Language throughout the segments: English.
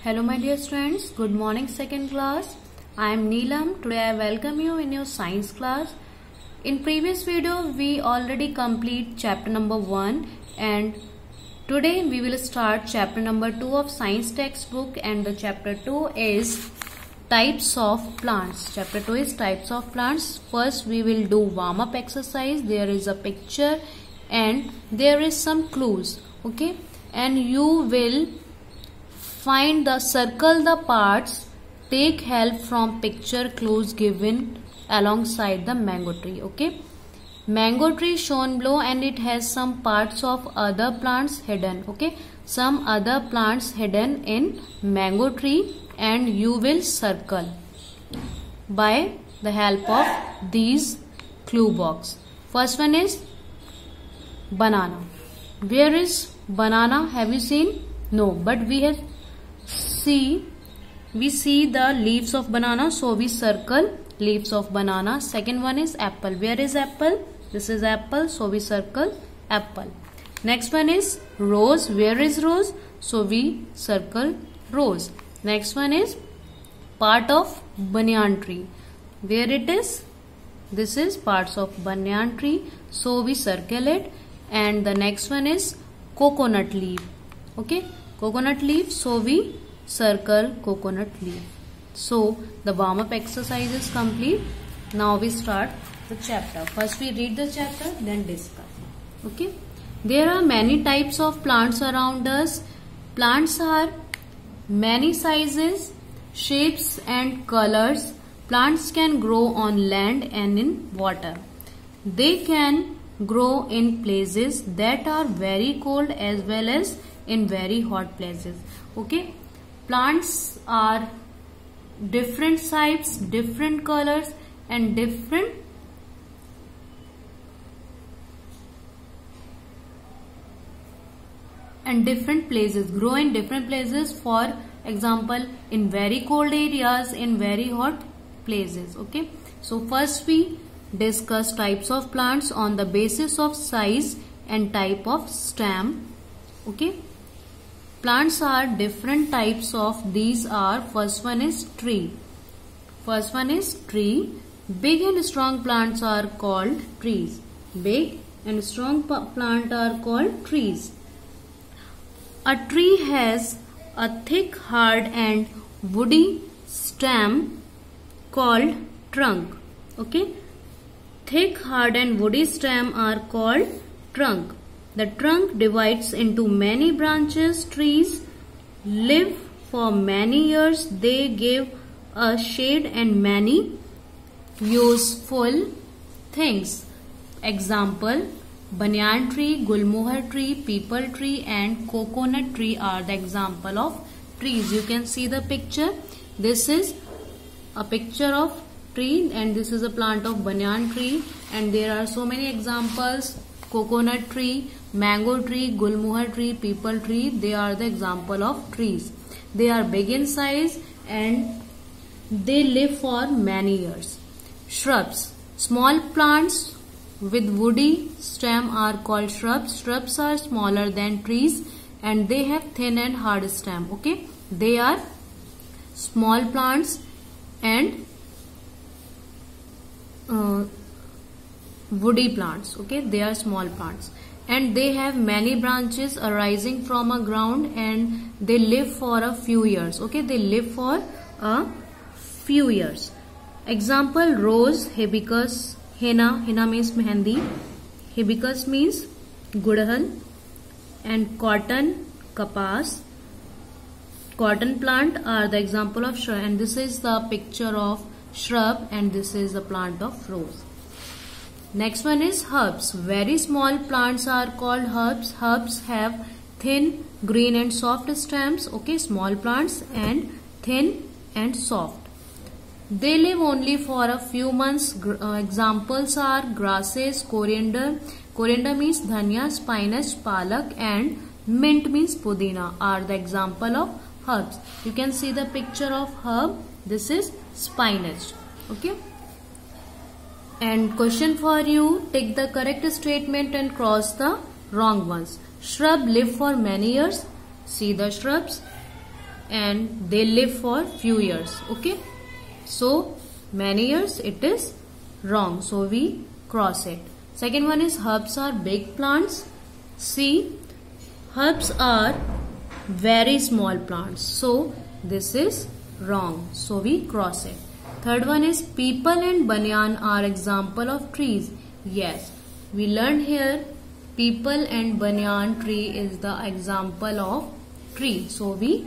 Hello my dear students, good morning second class. I am Neelam. Today I welcome you in your science class. In previous video we already complete chapter number 1 and today we will start chapter number 2 of science textbook, and the chapter 2 is types of plants. Chapter 2 is types of plants. First we will do warm up exercise. There is a picture and there is some clues, okay, and you will circle the parts, take help from picture clues given alongside the mango tree, okay. Mango tree shown below and it has some parts of other plants hidden, okay. Some other plants hidden in mango tree and you will circle by the help of these clue box. First one is banana. Where is banana? Have you seen? No, but we see the leaves of banana, so we circle leaves of banana. Second one is apple. Where is apple? This is apple, so we circle apple. Next one is rose. Where is rose? So we circle rose. Next one is part of banyan tree. Where it is? This is parts of banyan tree, so we circle it. And the next one is coconut leaf, okay, coconut leaf, so we circle coconut leaf. So the warm up exercise is complete. Now we start the chapter. First we read the chapter, then discuss, okay. There are many types of plants around us. Plants are many sizes, shapes and colors. Plants can grow on land and in water. They can grow in places that are very cold as well as in very hot places, okay. Plants are different types, different colors and different places, grow in different places, for example in very cold areas, in very hot places, okay. So first we discuss types of plants on the basis of size and type of stem, okay. Plants are different types of, these are, first one is tree. First one is tree. Big and strong plants are called trees. Big and strong plant are called trees. A tree has a thick, hard and woody stem called trunk, okay. Thick, hard and woody stem are called trunk. The trunk divides into many branches. Trees live for many years. They give us shade and many useful things. Example, banyan tree, gulmohar tree, peepal tree and coconut tree are the example of trees. You can see the picture. This is a picture of tree and this is a plant of banyan tree, and there are so many examples: coconut tree, mango tree, gulmohar tree, peepal tree. They are the example of trees. They are big in size and they live for many years. Shrubs. Small plants with woody stem are called shrubs. Shrubs are smaller than trees and they have thin and hard stem, okay. They are small plants and woody plants, okay. They are small plants and they have many branches arising from a ground and they live for a few years, okay. They live for a few years. Example, rose, hibiscus, henna means mehendi, hibiscus means gudhal, and cotton, kapas. Cotton plant are the example of shrub, and this is the picture of shrub and this is the plant of rose. Next one is herbs. Very small plants are called herbs. Herbs have thin, green and soft stems, okay. Small plants and thin and soft. They live only for a few months. Examples are grasses, coriander. Coriander means dhania, spinach, palak and mint means pudina are the example of herbs. You can see the picture of herb. This is spinach, okay. And question for you, take the correct statement and cross the wrong ones. Shrub live for many years. See the shrubs. and they live for few years. Okay, so many years, it is wrong, so we cross it. Second one is herbs are big plants. See, herbs are very small plants, so this is wrong, so we cross it. Third one is people and banyan are example of trees. Yes, we learned here people and banyan tree is the example of tree, so we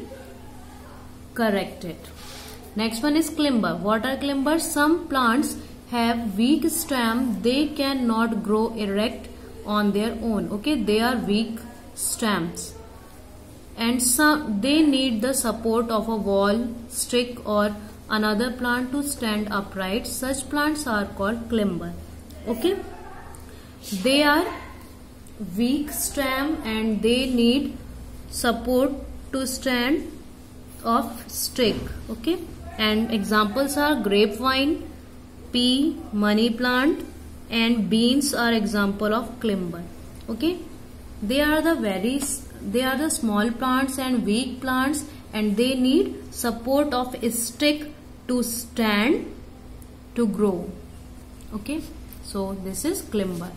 correct it. Next one is climber. What are climbers? Some plants have weak stem, they cannot grow erect on their own. Okay, they are weak stems, and some they need the support of a wall, stick or another plant to stand upright. Such plants are called climber. Okay, they are weak stem and they need support to stand of stick. Okay, and examples are grapevine, pea, money plant and beans are example of climber. Okay, they are the small plants and weak plants and they need support of a stick to stand to grow. Okay, so this is climber.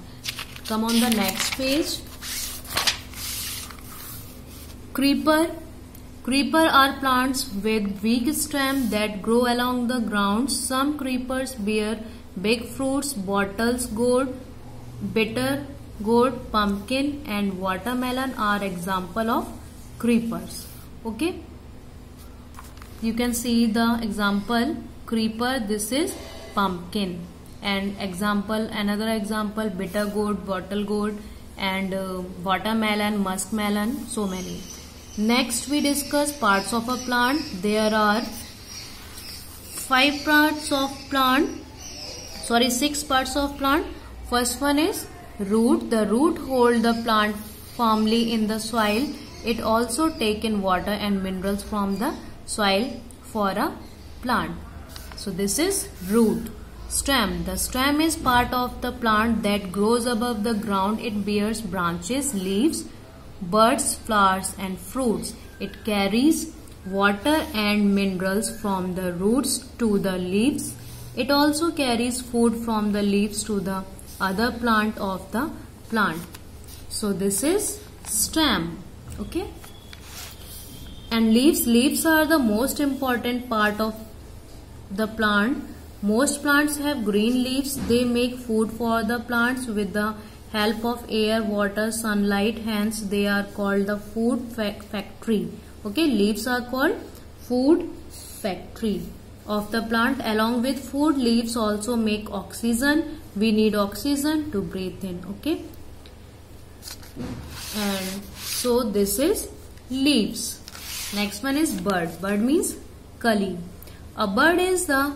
Come on the next page. Creeper. Creeper are plants with weak stem that grow along the ground. Some creepers bear big fruits. Bottles gourd, bitter gourd, pumpkin and watermelon are example of creepers. Okay, you can see the example creeper, this is pumpkin, and another example bitter gourd, bottle gourd and watermelon, muskmelon, so many. Next we discuss parts of a plant. There are 6 parts of plant. First one is root. The root hold the plant firmly in the soil. It also take in water and minerals from the soil for a plant. So this is root. Stem. The stem is part of the plant that grows above the ground. It bears branches, leaves, buds, flowers and fruits. It carries water and minerals from the roots to the leaves. It also carries food from the leaves to the other plant of the plant. So this is stem. Okay, and leaves are the most important part of the plant. Most plants have green leaves. They make food for the plants with the help of air, water, sunlight. Hence they are called the food factory. Okay, leaves are called food factory of the plant. Along with food, leaves also make oxygen. We need oxygen to breathe in. Okay, and so this is leaves. Next one is bud. Bud means kali. A bud is the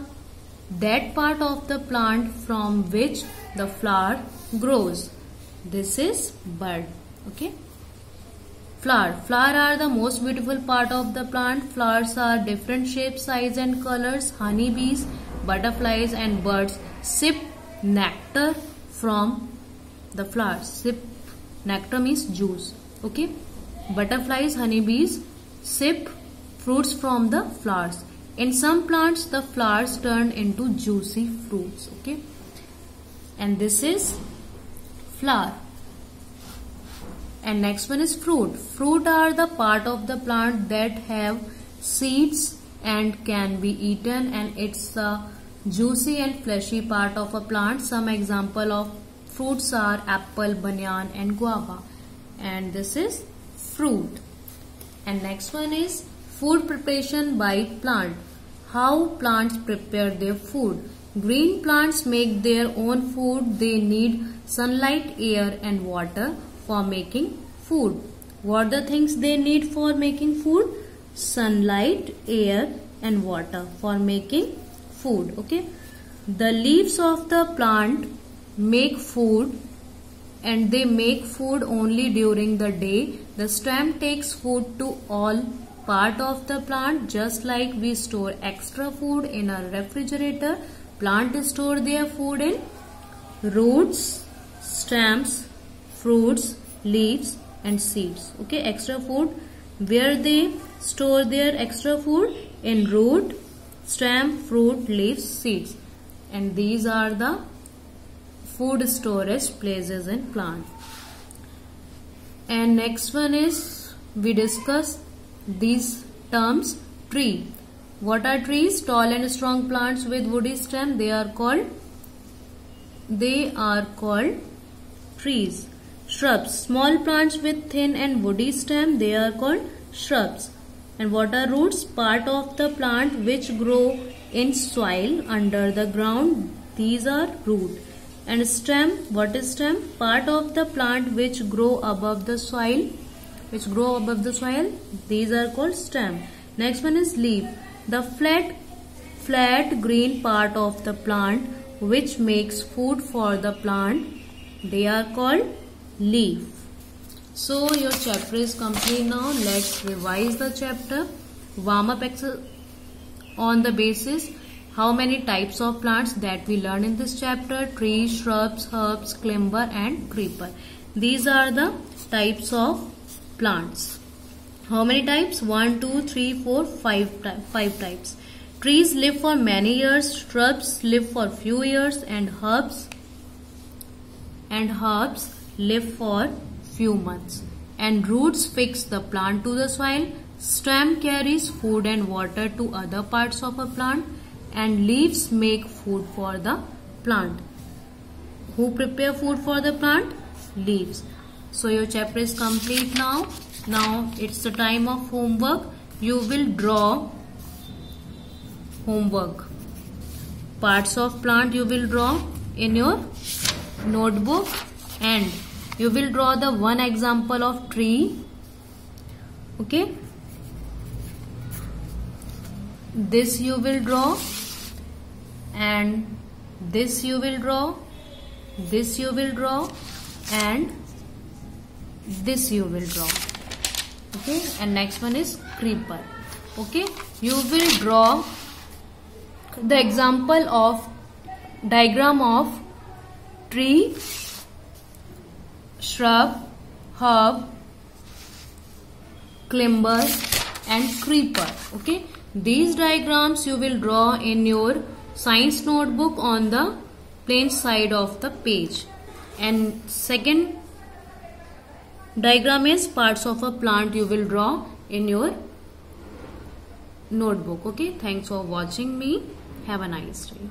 dead part of the plant from which the flower grows. This is bud. Okay, flower are the most beautiful part of the plant. Flowers are different shapes, size and colors. Honeybees, butterflies and birds sip nectar from the flowers. Sip nectar means juice. Okay, butterflies, honeybees sip fruits from the flowers. In some plants the flowers turn into juicy fruits. Okay, and this is flower. And next one is fruit. Fruit are the part of the plant that have seeds and can be eaten, and it's the juicy and fleshy part of a plant. Some example of fruits are apple, banyan and guava, and this is fruit. And next one is food preparation by plant. How plants prepare their food. Green plants make their own food. They need sunlight, air and water for making food. What are the things they need for making food? Sunlight, air and water for making food. Okay, the leaves of the plant make food, and they make food only during the day. The stem takes food to all part of the plant. Just like we store extra food in a refrigerator, plants store their food in roots, stems, fruits, leaves and seeds. Okay, extra food where they store their extra food? In root, stem, fruit, leaves, seeds. And these are the food storage places in plant. And next one is, we discuss these terms. Tree. What are trees? Tall and strong plants with woody stem. They are called trees. Shrubs. Small plants with thin and woody stem. They are called shrubs. And what are roots? Part of the plant which grow in soil under the ground. These are root. And stem, what is stem? Part of the plant which grow above the soil. These are called stem. Next one is leaf. The flat green part of the plant which makes food for the plant. They are called leaf. So your chapter is complete now. Let's revise the chapter. Warm up exercise on the basis. How many types of plants that we learn in this chapter? Trees, shrubs, herbs, climber and creeper. These are the types of plants. How many types? 1, 2, 3, 4, 5 types. Trees live for many years, shrubs live for few years, and herbs live for few months. And roots fix the plant to the soil. Stem carries food and water to other parts of a plant. And leaves make food for the plant. Who prepare food for the plant? Leaves. So your chapter is complete now. Now it's the time of homework. You will draw homework. Parts of plant you will draw in your notebook, and you will draw the one example of tree. Okay. This you will draw, and this you will draw, this you will draw, and this you will draw. Okay, and next one is creeper. Okay, you will draw the example of diagram of tree, shrub, herb, climber and creeper. Okay, these diagrams you will draw in your science notebook on the plain side of the page. And second diagram is parts of a plant you will draw in your notebook. Okay, thanks for watching me. Have a nice day.